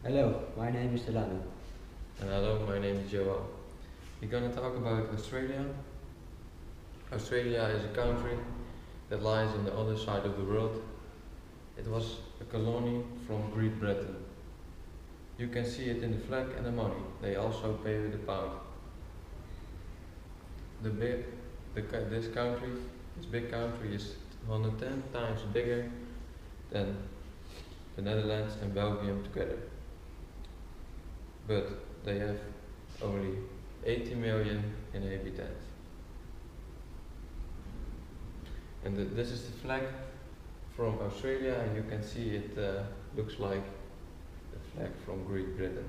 Hello, my name is Delano. And hello, my name is Joel. We're gonna talk about Australia. Australia is a country that lies on the other side of the world. It was a colony from Great Britain. You can see it in the flag and the money. They also pay with the pound. This big country is 110 times bigger than the Netherlands and Belgium together. But they have only 80 million inhabitants. And this is the flag from Australia, and you can see it looks like the flag from Great Britain.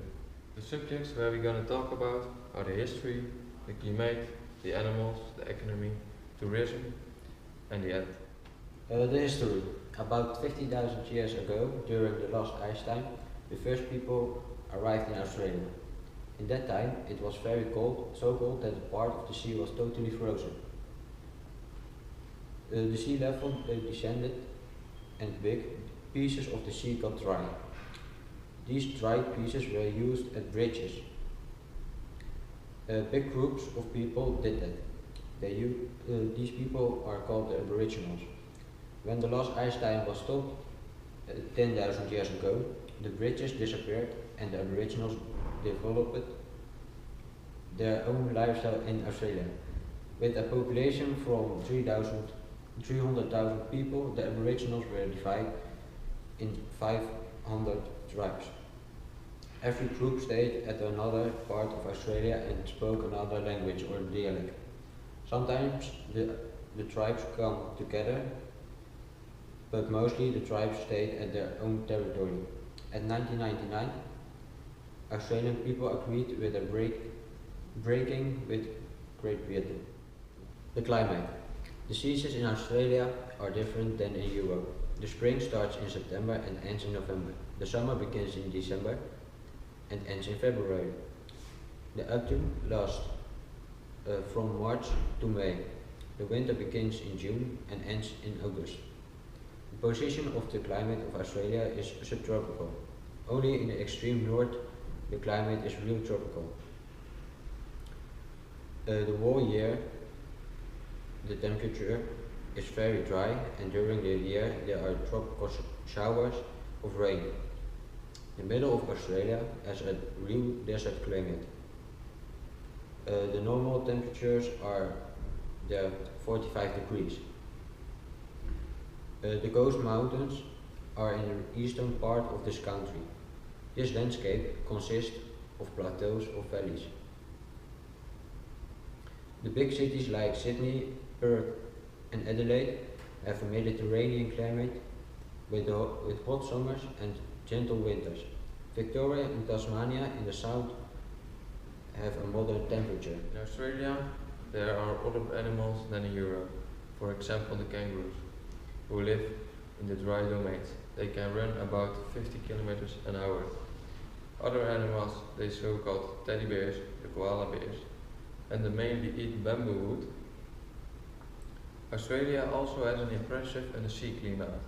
The subjects where we're going to talk about are the history, the climate, the animals, the economy, tourism, and the end. The history. About 50,000 years ago, during the last ice time, the first people arrived in Australia. In that time, it was very cold, so cold that a part of the sea was totally frozen. The sea level descended and big pieces of the sea got dry. These dried pieces were used as bridges. Big groups of people did that. These people are called the Aboriginals. When the last ice time was stopped 10,000 years ago, the bridges disappeared and the Aboriginals developed their own lifestyle in Australia. With a population from 300,000 people, the Aboriginals were divided in 500 tribes. Every group stayed at another part of Australia and spoke another language or dialect. Sometimes the tribes come together, but mostly the tribes stayed at their own territory. In 1999, Australian people agreed with a breaking with Great Britain. The climate. The seasons in Australia are different than in Europe. The spring starts in September and ends in November. The summer begins in December and ends in February. The autumn lasts from March to May. The winter begins in June and ends in August. The position of the climate of Australia is subtropical. Only in the extreme north the climate is real tropical. The whole year the temperature is very dry, and during the year there are tropical showers of rain. The middle of Australia has a real desert climate. The normal temperatures are there 45 degrees. The Coast Mountains are in the eastern part of this country. This landscape consists of plateaus or valleys. The big cities like Sydney, Perth and Adelaide have a Mediterranean climate with hot summers and gentle winters. Victoria and Tasmania in the south have a moderate temperature. In Australia, there are other animals than in Europe. For example, the kangaroos, who live in the dry domains. They can run about 50 kilometers an hour. Other animals, the so-called teddy bears, the koala bears, and they mainly eat bamboo wood. Australia also has an impressive and a sea climate,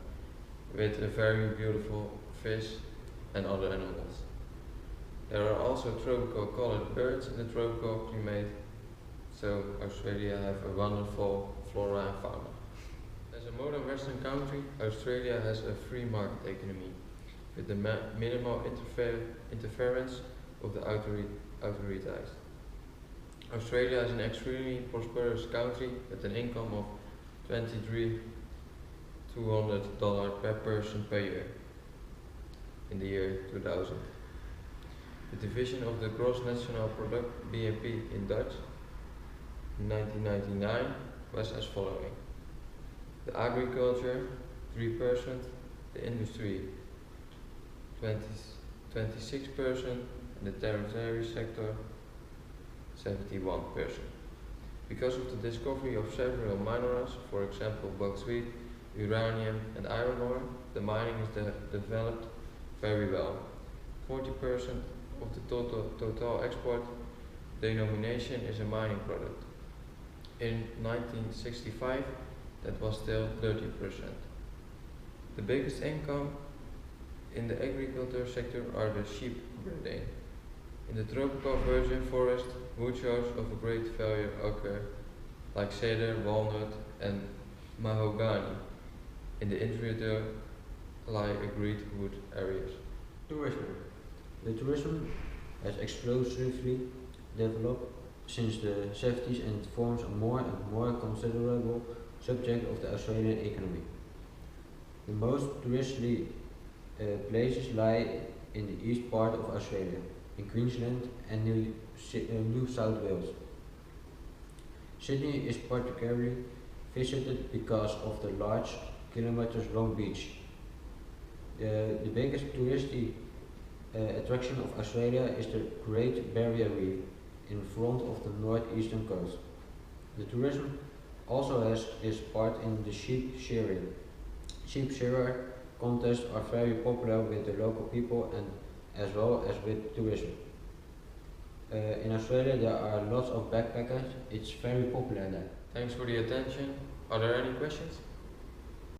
with a very beautiful fish and other animals. There are also tropical colored birds in the tropical climate, so Australia has a wonderful flora and fauna. As a modern Western country, Australia has a free market economy, with the minimal interference of the authorities. Australia is an extremely prosperous country with an income of $23,200 per person per year in the year 2000. The division of the gross national product (BNP) in Dutch in 1999 was as following: the agriculture 3%, the industry 26%, and the tertiary sector 71%. Because of the discovery of several minerals, for example bauxite, uranium and iron ore, the mining is developed very well. 40% of the total export denomination is a mining product. In 1965, that was still 30%. The biggest income In the agriculture sector are the sheep breeding. In the tropical virgin forest, wood shows of a great value occur, like cedar, walnut, and mahogany. In the interior lie agreed wood areas. Tourism. The tourism has explosively developed since the 70s and forms a more and more considerable subject of the Australian economy. The most touristy places lie in the east part of Australia, in Queensland and New South Wales. Sydney is particularly visited because of the large kilometers long beach. The biggest touristy attraction of Australia is the Great Barrier Reef in front of the northeastern coast. The tourism also has its part in the sheep shearing. Sheep shearer contests are very popular with the local people and as well as with tourism. In Australia there are lots of backpackers, it's very popular there. Thanks for the attention. Are there any questions?